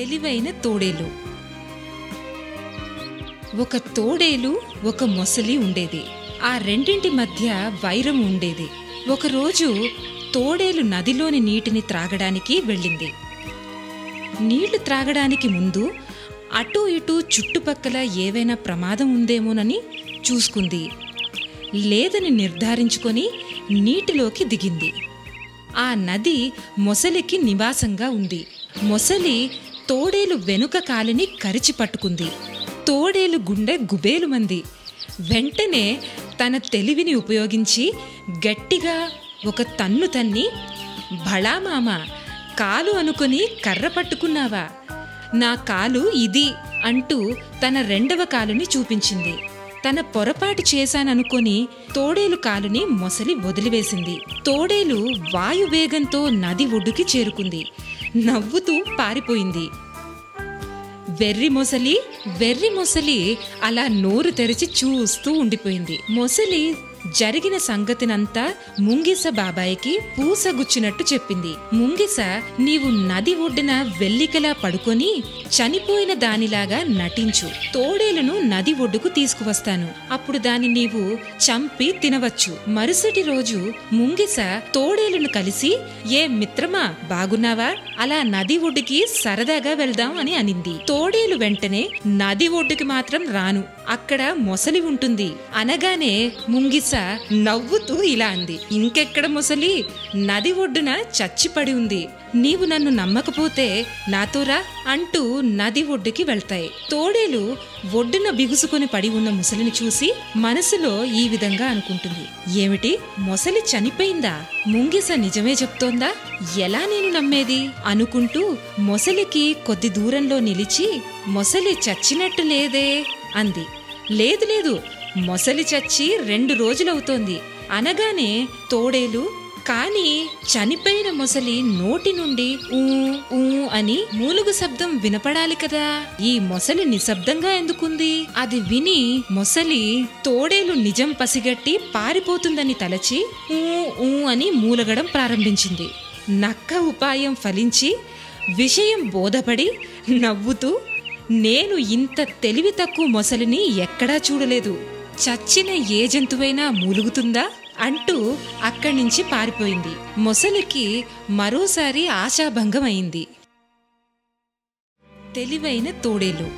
తెలివైన తోడేలు. ఒక తోడేలు, ఒక మొసలి ఉండేది. ఆ రెండింటి మధ్య వైరం ఉండేది. ఒకరోజు తోడేలు నదిలోని నీటిని త్రాగడానికి వెళ్ళింది. నీళ్లు త్రాగడానికి ముందు అటూ ఇటూ చుట్టుపక్కల ఏవైనా ప్రమాదం ఉందేమోనని చూసుకుంది. లేదని నిర్ధారించుకొని నీటిలోకి దిగింది. ఆ నది మొసలికి నివాసంగా ఉంది. మొసలి తోడేలు వెనుక కాలిని కరిచి పట్టుకుంది. తోడేలు గుండె గుబేలుమంది. వెంటనే తన తెలివిని ఉపయోగించి గట్టిగా ఒక తన్ను తన్ని, భళా మామ, కాలు అనుకుని కర్ర పట్టుకున్నావా? నా కాలు ఇది అంటూ తన రెండవ కాలుని చూపించింది. తన పొరపాటు చేశాననుకొని తోడేలు కాలుని మొసలి వదిలివేసింది. తోడేలు వాయువేగంతో నది ఒడ్డుకి చేరుకుంది. నవ్వుతూ పారిపోయింది. వెర్రి మొసలి అలా నోరు తెరిచి చూస్తూ ఉండిపోయింది. మొసలి జరిగిన సంగతినంతా ముంగిస బాబాయికి పూసగుచ్చినట్టు చెప్పింది. ముంగిస, నీవు నది ఒడ్డున వెల్లికలా పడుకొని చనిపోయిన దానిలాగా నటించు. తోడేలును నది ఒడ్డుకు తీసుకువస్తాను. అప్పుడు దాన్ని నీవు చంపి తినవచ్చు. మరుసటి రోజు ముంగిస తోడేలును కలిసి, ఏ మిత్రమా, బాగున్నావా? అలా నది ఒడ్డుకి సరదాగా వెళ్దాం అని అనింది. తోడేలు వెంటనే, నది ఒడ్డుకి మాత్రం రాను, అక్కడ మొసలి ఉంటుంది అనగానే ముంగిస నవ్వుతూ ఇలా అంది, ఇంకెక్కడ మొసలి? నది ఒడ్డున చచ్చిపడి ఉంది. నీవు నన్ను నమ్మకపోతే నాతోరా అంటూ నది ఒడ్డుకి వెళ్తాయి. తోడేలు ఒడ్డున బిగుసుకొని పడి ఉన్న ముసలిని చూసి మనసులో ఈ విధంగా అనుకుంటుంది, ఏమిటి, మొసలి చనిపోయిందా? ముంగిస నిజమే చెప్తోందా? ఎలా నేను నమ్మేది అనుకుంటూ మొసలికి కొద్ది దూరంలో నిలిచి, మొసలి చచ్చినట్టు లేదే అంది. లేదు లేదు, మొసలి చచ్చి 2 రోజులవుతోంది అనగానే తోడేలు, కాని చనిపోయిన మొసలి నోటి నుండి ఊ ఊ అని మూలుగు శబ్దం వినపడాలి కదా, ఈ మొసలి నిశ్శబ్దంగా ఎందుకుంది? అది విని మొసలి తోడేలు నిజం పసిగట్టి పారిపోతుందని తలచి ఊ ఊ అని మూలగడం ప్రారంభించింది. నక్క ఉపాయం ఫలించి విషయం బోధపడి నవ్వుతూ, నేను ఇంత తెలివి తక్కువ మొసలిని ఎక్కడా చూడలేదు, చచ్చిన ఏ జంతువైనా మూలుగుతుందా అంటూ అక్కడి నుంచి పారిపోయింది. మొసలికి మరోసారి ఆశాభంగం అయింది. తెలివైన తోడేలు.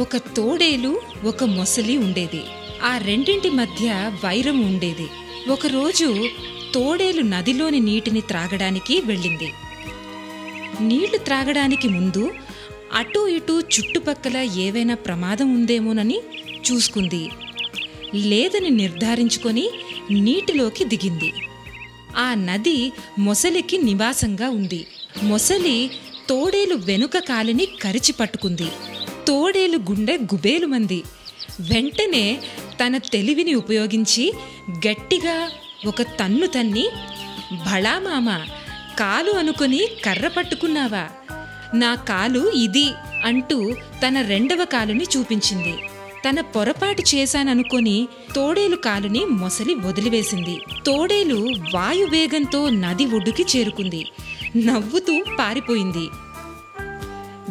ఒక తోడేలు, ఒక మొసలి ఉండేది. ఆ రెండింటి మధ్య వైరం ఉండేది. ఒకరోజు తోడేలు నదిలోని నీటిని త్రాగడానికి వెళ్ళింది. నీళ్లు త్రాగడానికి ముందు అటూ ఇటూ చుట్టుపక్కల ఏవైనా ప్రమాదం ఉందేమోనని చూసుకుంది. లేదని నిర్ధారించుకొని నీటిలోకి దిగింది. ఆ నది మొసలికి నివాసంగా ఉంది. మొసలి తోడేలు వెనుక కాలిని కరిచి పట్టుకుంది. తోడేలు గుండె గుబేలుమంది. వెంటనే తన తెలివిని ఉపయోగించి గట్టిగా ఒక తన్ను తన్ని, భళా మామ, కాలు అనుకుని కర్ర పట్టుకున్నావా? నా కాలు ఇది అంటూ తన రెండవ కాలుని చూపించింది. తన పొరపాటు చేశాననుకొని తోడేలు కాలుని మొసలి వదిలివేసింది. తోడేలు వాయువేగంతో నది ఒడ్డుకి చేరుకుంది. నవ్వుతూ పారిపోయింది.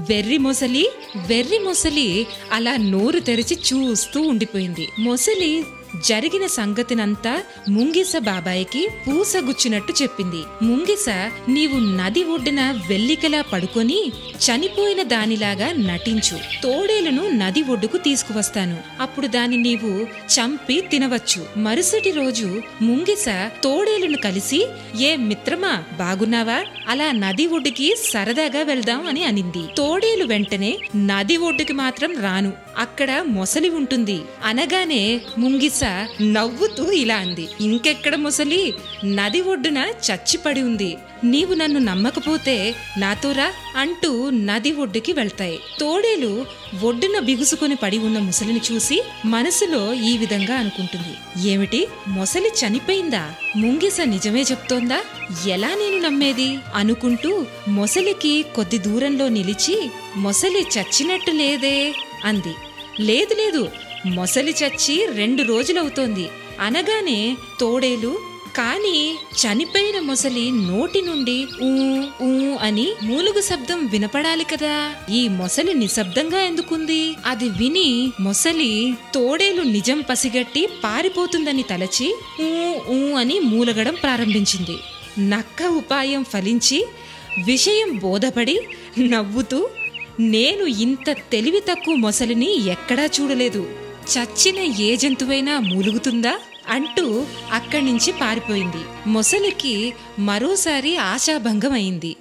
వెర్రి మొసలి అలా నోరు తెరిచి చూస్తూ ఉండిపోయింది. మొసలి జరిగిన సంగతినంతా ముంగిస బాబాయికి పూసగుచ్చినట్టు చెప్పింది. ముంగిస, నీవు నది ఒడ్డున వెల్లికలా పడుకొని చనిపోయిన దానిలాగా నటించు. తోడేలును నది ఒడ్డుకు తీసుకువస్తాను. అప్పుడు దాన్ని నీవు చంపి తినవచ్చు. మరుసటి రోజు ముంగిస తోడేలును కలిసి, ఏ మిత్రమా, బాగున్నావా? అలా నది ఒడ్డుకి సరదాగా వెళ్దాం అని అనింది. తోడేలు వెంటనే, నది ఒడ్డుకి మాత్రం రాను, అక్కడ మొసలి ఉంటుంది అనగానే ముంగిస నవ్వుతూ ఇలా అంది, ఇంకెక్కడ మొసలి? నది ఒడ్డున చచ్చిపడి ఉంది. నీవు నన్ను నమ్మకపోతే నాతోరా అంటూ నది ఒడ్డుకి వెళ్తాయి. తోడేలు ఒడ్డున బిగుసుకొని పడి ఉన్న ముసలిని చూసి మనసులో ఈ విధంగా అనుకుంటుంది, ఏమిటి, మొసలి చనిపోయిందా? ముంగిస నిజమే చెప్తోందా? ఎలా నేను నమ్మేది అనుకుంటూ మొసలికి కొద్ది దూరంలో నిలిచి, మొసలి చచ్చినట్టు లేదే అంది. లేదు లేదు, మొసలి చచ్చి 2 రోజులవుతోంది అనగానే తోడేలు, కాని చనిపోయిన మొసలి నోటి నుండి ఊ ఊ అని మూలుగు శబ్దం వినపడాలి కదా. ఈ మొసలి నిశ్శబ్దంగా ఎందుకుంది? అది విని మొసలి తోడేలు నిజం పసిగట్టి పారిపోతుందని తలచి ఊ ఊ అని మూలగడం ప్రారంభించింది. నక్క ఉపాయం ఫలించి విషయం బోధపడి నవ్వుతూ, నేను ఇంత తెలివి తక్కువ మొసలిని ఎక్కడా చూడలేదు, చచ్చిన ఏ జంతువైనా మూలుగుతుందా అంటూ అక్కడి నుంచి పారిపోయింది. మొసలికి మరోసారి ఆశాభంగం అయింది.